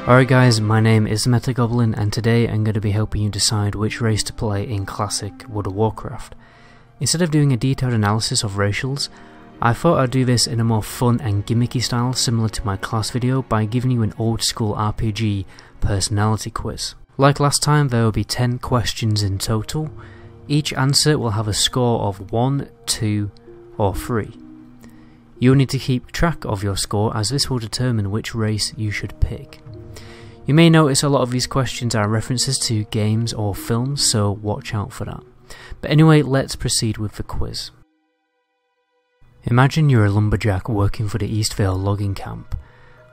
Alright guys, my name is Metagoblin and today I'm going to be helping you decide which race to play in classic World of Warcraft. Instead of doing a detailed analysis of racials, I thought I'd do this in a more fun and gimmicky style similar to my class video by giving you an old school RPG personality quiz. Like last time, there will be 10 questions in total. Each answer will have a score of 1, 2 or 3. You'll need to keep track of your score as this will determine which race you should pick. You may notice a lot of these questions are references to games or films, so watch out for that. But anyway, let's proceed with the quiz. Imagine you're a lumberjack working for the Eastvale logging camp.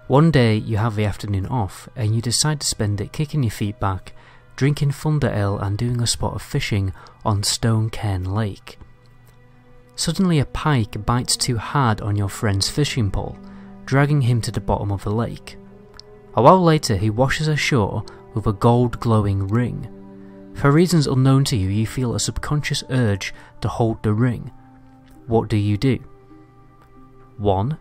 One day you have the afternoon off and you decide to spend it kicking your feet back, drinking thunder ale and doing a spot of fishing on Stone Cairn Lake. Suddenly a pike bites too hard on your friend's fishing pole, dragging him to the bottom of the lake. A while later he washes ashore with a gold glowing ring. For reasons unknown to you, you feel a subconscious urge to hold the ring. What do you do? 1.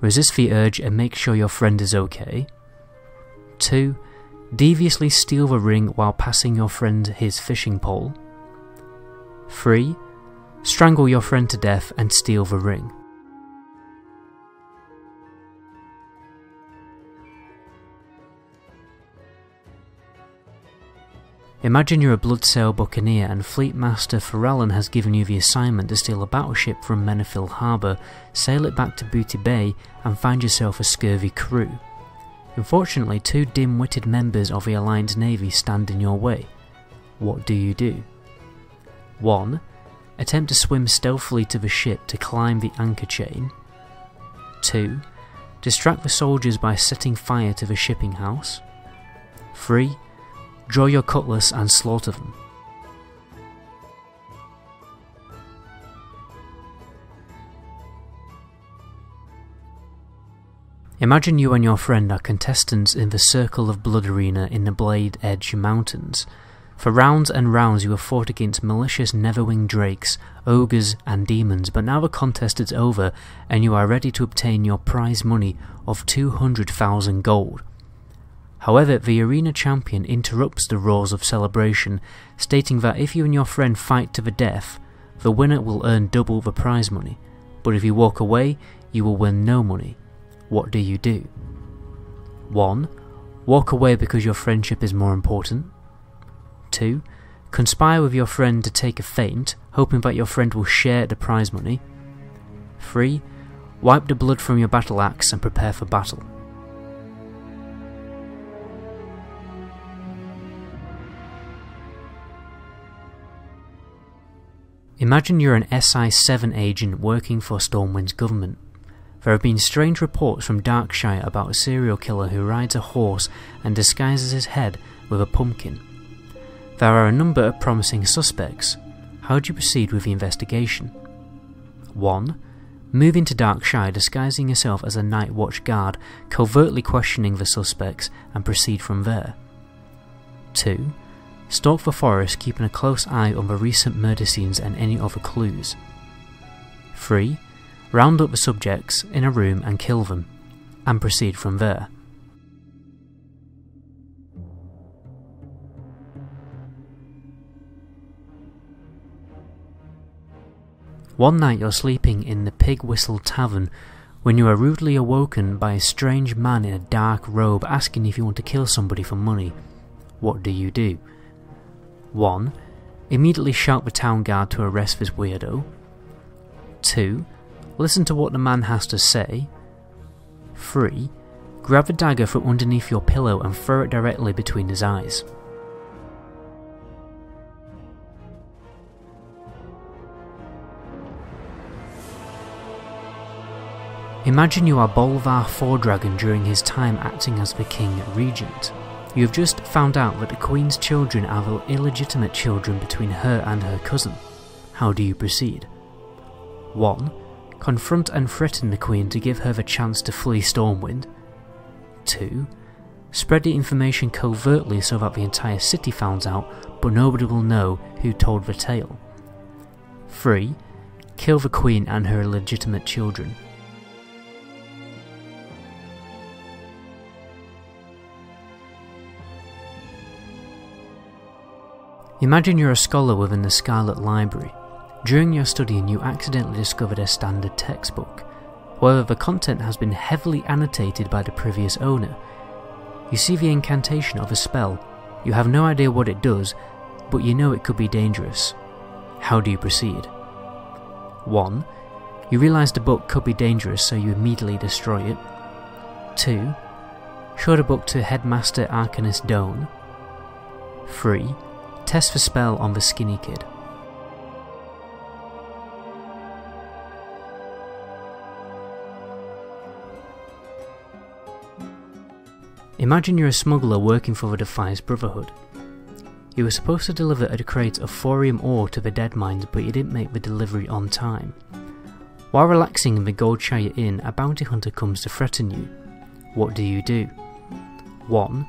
Resist the urge and make sure your friend is okay. 2. Deviously steal the ring while passing your friend his fishing pole. 3. Strangle your friend to death and steal the ring. Imagine you're a bloodsail buccaneer and Fleetmaster Firallon has given you the assignment to steal a battleship from Menethil harbour, sail it back to Booty Bay and find yourself a scurvy crew. Unfortunately, 2 dim-witted members of the Alliance Navy stand in your way. What do you do? 1. Attempt to swim stealthily to the ship to climb the anchor chain. 2. Distract the soldiers by setting fire to the shipping house. 3. Draw your cutlass and slaughter them. Imagine you and your friend are contestants in the Circle of Blood arena in the Blade Edge Mountains. For rounds and rounds you have fought against malicious netherwing drakes, ogres and demons, but now the contest is over and you are ready to obtain your prize money of 200,000 gold. However, the arena champion interrupts the roars of celebration, stating that if you and your friend fight to the death, the winner will earn double the prize money, but if you walk away, you will win no money. What do you do? 1. Walk away because your friendship is more important. 2. Conspire with your friend to take a feint, hoping that your friend will share the prize money. 3. Wipe the blood from your battle axe and prepare for battle. Imagine you're an SI-7 agent working for Stormwind's government. There have been strange reports from Darkshire about a serial killer who rides a horse and disguises his head with a pumpkin. There are a number of promising suspects. How do you proceed with the investigation? 1. Move into Darkshire disguising yourself as a night watch guard, covertly questioning the suspects and proceed from there. 2. Stalk the forest, keeping a close eye on the recent murder scenes and any other clues. 3. Round up the subjects in a room and kill them, and proceed from there. One night you're sleeping in the Pig Whistle Tavern when you are rudely awoken by a strange man in a dark robe asking if you want to kill somebody for money. What do you do? 1. Immediately shout the town guard to arrest this weirdo. 2. Listen to what the man has to say. 3. Grab a dagger from underneath your pillow and throw it directly between his eyes. Imagine you are Bolvar Fordragon during his time acting as the king regent. You have just found out that the Queen's children are the illegitimate children between her and her cousin. How do you proceed? 1. Confront and threaten the Queen to give her the chance to flee Stormwind. 2. Spread the information covertly so that the entire city finds out, but nobody will know who told the tale. 3. Kill the Queen and her illegitimate children. Imagine you're a scholar within the Scarlet Library. During your studying you accidentally discovered a standard textbook. However, the content has been heavily annotated by the previous owner. You see the incantation of a spell. You have no idea what it does, but you know it could be dangerous. How do you proceed? 1. You realise the book could be dangerous, so you immediately destroy it. 2. Show the book to Headmaster Arcanist Doan. 3. Test the spell on the skinny kid. Imagine you're a smuggler working for the Defias Brotherhood. You were supposed to deliver a crate of thorium ore to the dead mines, but you didn't make the delivery on time. While relaxing in the Goldshire Inn, a bounty hunter comes to threaten you. What do you do? 1.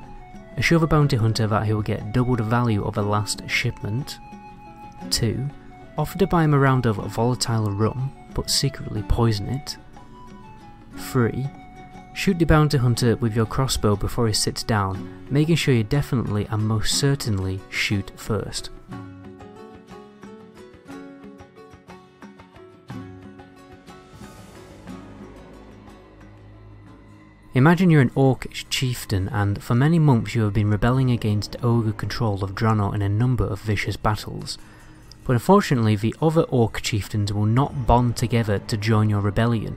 Assure the bounty hunter that he will get double the value of the last shipment. 2. Offer to buy him a round of volatile rum, but secretly poison it. 3. Shoot the bounty hunter with your crossbow before he sits down, making sure you definitely and most certainly shoot first. Imagine you're an orc chieftain and for many months you have been rebelling against ogre control of Draenor in a number of vicious battles. But unfortunately the other orc chieftains will not bond together to join your rebellion.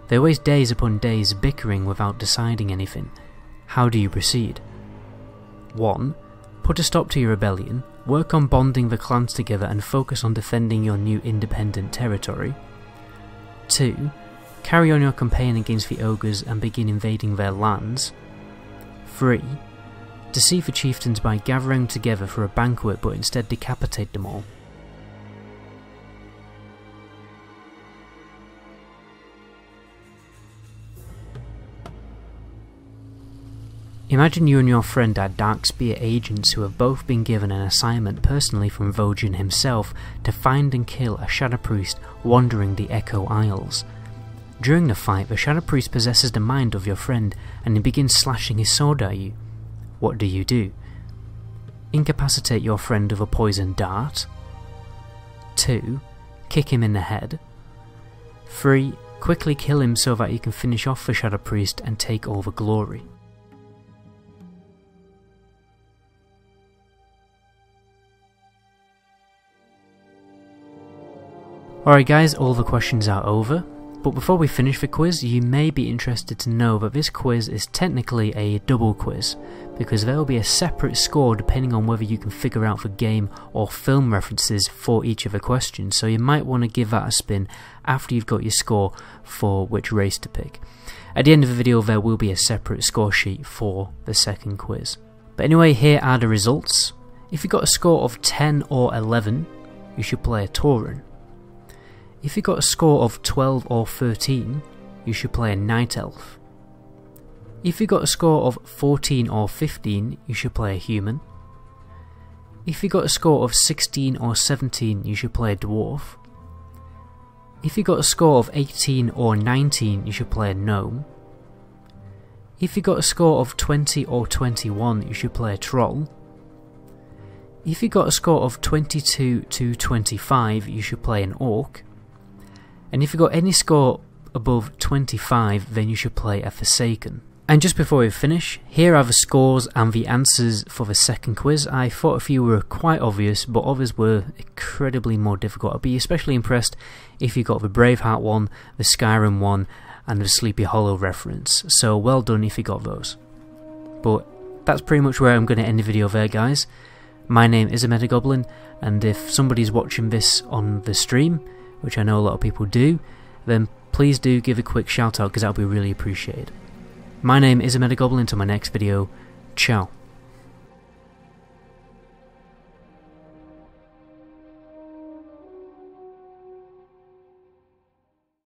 They waste days upon days bickering without deciding anything. How do you proceed? 1. Put a stop to your rebellion, work on bonding the clans together and focus on defending your new independent territory. 2. Carry on your campaign against the ogres and begin invading their lands. 3. Deceive the chieftains by gathering together for a banquet but instead decapitate them all. Imagine you and your friend are Darkspear agents who have both been given an assignment personally from Vojin himself to find and kill a Shadow Priest wandering the Echo Isles. During the fight, the Shadow Priest possesses the mind of your friend and he begins slashing his sword at you. What do you do? Incapacitate your friend with a poison dart. 2. Kick him in the head. 3. Quickly kill him so that you can finish off the Shadow Priest and take all the glory. Alright guys, all the questions are over, but before we finish the quiz, you may be interested to know that this quiz is technically a double quiz, because there will be a separate score depending on whether you can figure out the game or film references for each of the questions, so you might want to give that a spin after you've got your score for which race to pick. At the end of the video there will be a separate score sheet for the second quiz. But anyway, here are the results. If you got a score of 10 or 11, you should play a tauren. If you got a score of 12 or 13, you should play a night elf. If you got a score of 14 or 15, you should play a human. If you got a score of 16 or 17, you should play a dwarf. If you got a score of 18 or 19, you should play a gnome. If you got a score of 20 or 21, you should play a troll. If you got a score of 22 to 25, you should play an orc. And if you got any score above 25, then you should play a Forsaken. And just before we finish, here are the scores and the answers for the second quiz. I thought a few were quite obvious, but others were incredibly more difficult. I'd be especially impressed if you got the Braveheart one, the Skyrim one, and the Sleepy Hollow reference. So well done if you got those. But that's pretty much where I'm going to end the video there, guys. My name is Metagoblin, and if somebody's watching this on the stream, which I know a lot of people do, then please do give a quick shout out because that would be really appreciated. My name is Metagoblin. Until my next video, ciao.